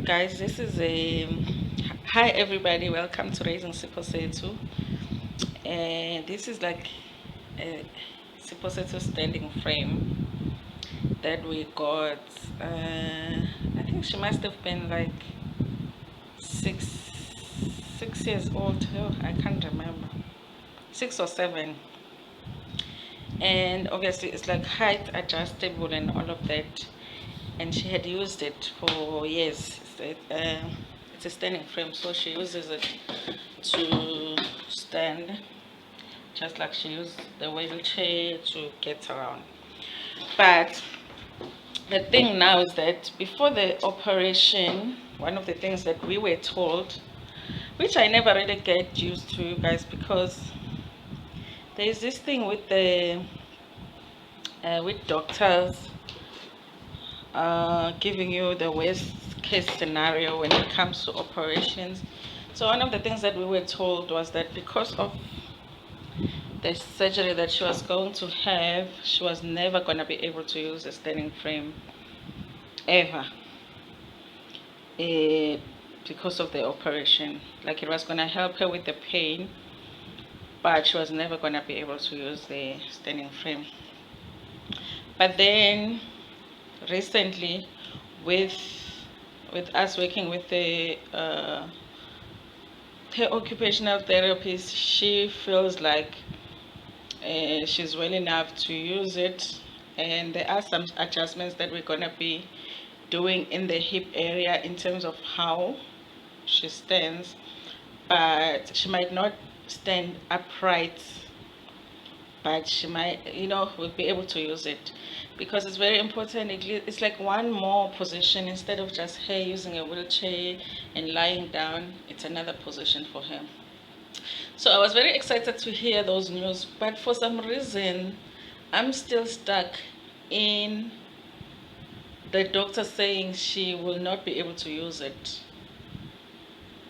Guys, this is a hi everybody, welcome to Raising Siposetu. And this is like a Siposetu standing frame that we got. I think she must have been like six 6 years old. Oh, I can't remember, 6 or 7. And obviously it's like height adjustable and all of that, and she had used it for years. It's a standing frame, so she uses it to stand, just like she used the wheelchair to get around. But the thing now is that before the operation, one of the things that we were told, which I never really get used to, you guys, because there is this thing with doctors giving you the worst case scenario when it comes to operations. So one of the things that we were told was that because of the surgery that she was going to have, she was never going to be able to use a standing frame ever, eh, because of the operation. Like, it was going to help her with the pain, but she was never going to be able to use the standing frame. But then recently, with us working with the her occupational therapist, she feels like she's well enough to use it, and there are some adjustments that we're going to be doing in the hip area in terms of how she stands, but she might not stand upright, but she might, will be able to use it, because it's very important. It's like one more position instead of just her using a wheelchair and lying down. It's another position for her. So I was very excited to hear those news, but for some reason, I'm still stuck in the doctor saying she will not be able to use it.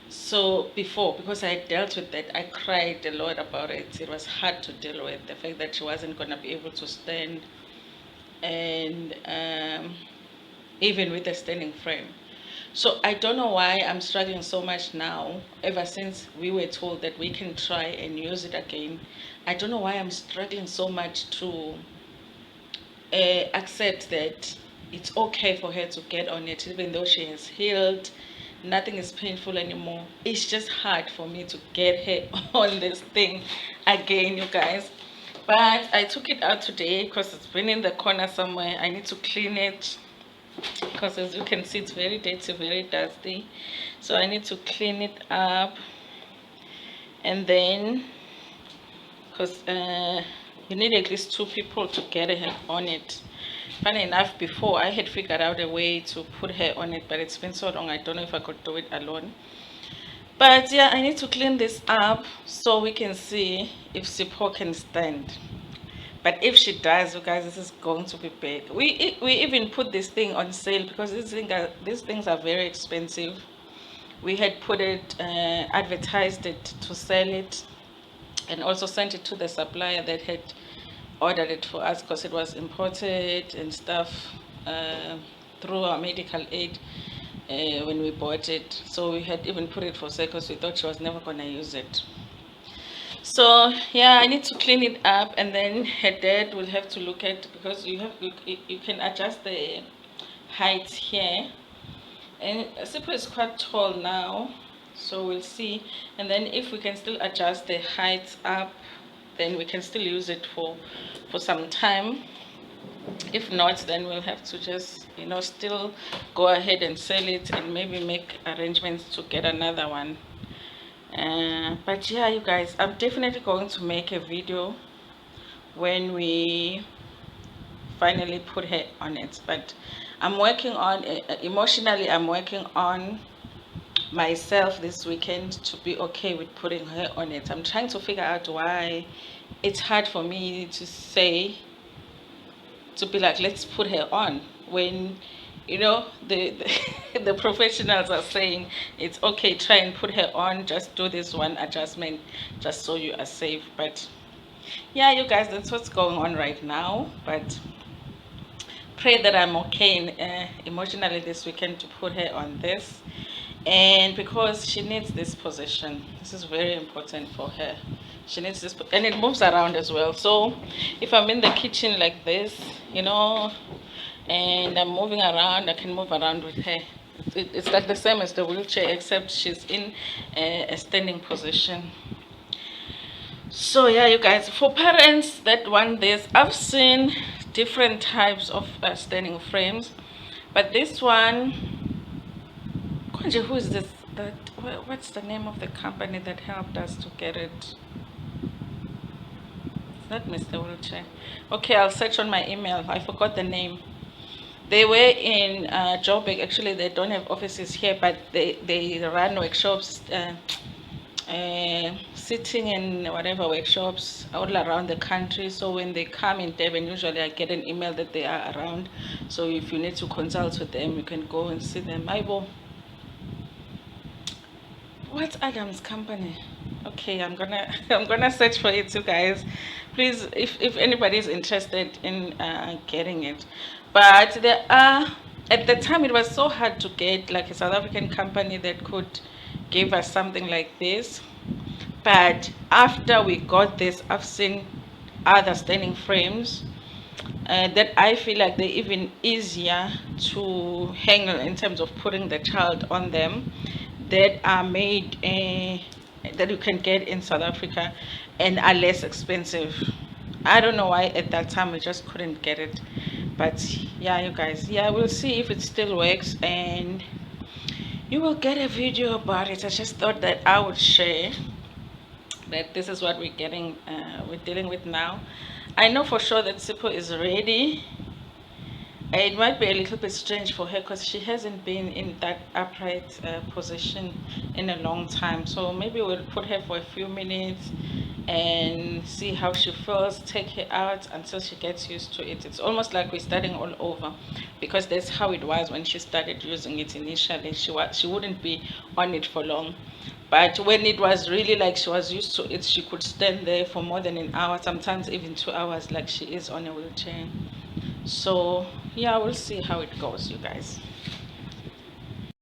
So before, because I dealt with that, I cried a lot about it. It was hard to deal with the fact that she wasn't going to be able to stand, and even with a standing frame. So I don't know why I'm struggling so much now, ever since we were told that we can try and use it again. I don't know why I'm struggling so much to accept that it's okay for her to get on it, even though she has healed. Nothing is painful anymore. It's just hard for me to get her on this thing again, you guys. But I took it out today because it's been in the corner somewhere. I need to clean it because, as you can see, it's very dirty, very dusty. So I need to clean it up, and then, because you need at least 2 people to get her on it. Funny enough, before I had figured out a way to put her on it, but it's been so long, I don't know if I could do it alone. But yeah, I need to clean this up so we can see if Sipho can stand. But if she does, you guys, this is going to be big. We even put this thing on sale because these things are very expensive. We had put it, advertised it to sell it, and also sent it to the supplier that had ordered it for us because it was imported and stuff, through our medical aid, when we bought it. So we had even put it for sale because we thought she was never going to use it. So yeah, I need to clean it up, and then her dad will have to look at, because you can adjust the height here, and Sipho is quite tall now, so we'll see. And then if we can still adjust the height up, then we can still use it for some time. If not, then we'll have to just, still go ahead and sell it and maybe make arrangements to get another one. But yeah, you guys, I'm definitely going to make a video when we finally put her on it. But I'm working on, emotionally, I'm working on myself this weekend to be okay with putting her on it. I'm trying to figure out why it's hard for me to say, to be like, let's put her on, when the the professionals are saying it's okay, try and put her on, just do this one adjustment just so you are safe. But yeah, you guys, that's what's going on right now. But pray that I'm okay emotionally this weekend to put her on this. And because she needs this position, this is very important for her. She needs this, and it moves around as well. So if I'm in the kitchen like this, and I'm moving around, I can move around with her. It's like the same as the wheelchair, except she's in a standing position. So yeah, you guys, for parents that want this, I've seen different types of standing frames, but this one, Konje, who is this? What's the name of the company that helped us to get it? It's not Mr. Wheelchair. Okay, I'll search on my email. I forgot the name. They were in Joburg. Actually, they don't have offices here, but they run workshops, sitting in whatever workshops all around the country. So when they come in Devon, usually I get an email that they are around. So if you need to consult with them, you can go and see them. Aibo. What's Adam's company? Okay, I'm gonna I'm gonna search for it, you guys. Please, if anybody is interested in getting it, but there are, at the time it was so hard to get like a South African company that could give us something like this. But after we got this, I've seen other standing frames that I feel like they're even easier to handle in terms of putting the child on them, that are made that you can get in South Africa and are less expensive. I don't know why at that time we just couldn't get it, but yeah, you guys, yeah, we'll see if it still works and you will get a video about it. I just thought that I would share that this is what we're dealing with now. I know for sure that Sipho is ready. It might be a little bit strange for her because she hasn't been in that upright position in a long time. So maybe we'll put her for a few minutes and see how she feels, take her out until she gets used to it. It's almost like we're starting all over, because that's how it was when she started using it initially. She wouldn't be on it for long. But when it was really like she was used to it, she could stand there for more than an hour, sometimes even 2 hours, like she is on a wheelchair. So yeah, we'll see how it goes, you guys.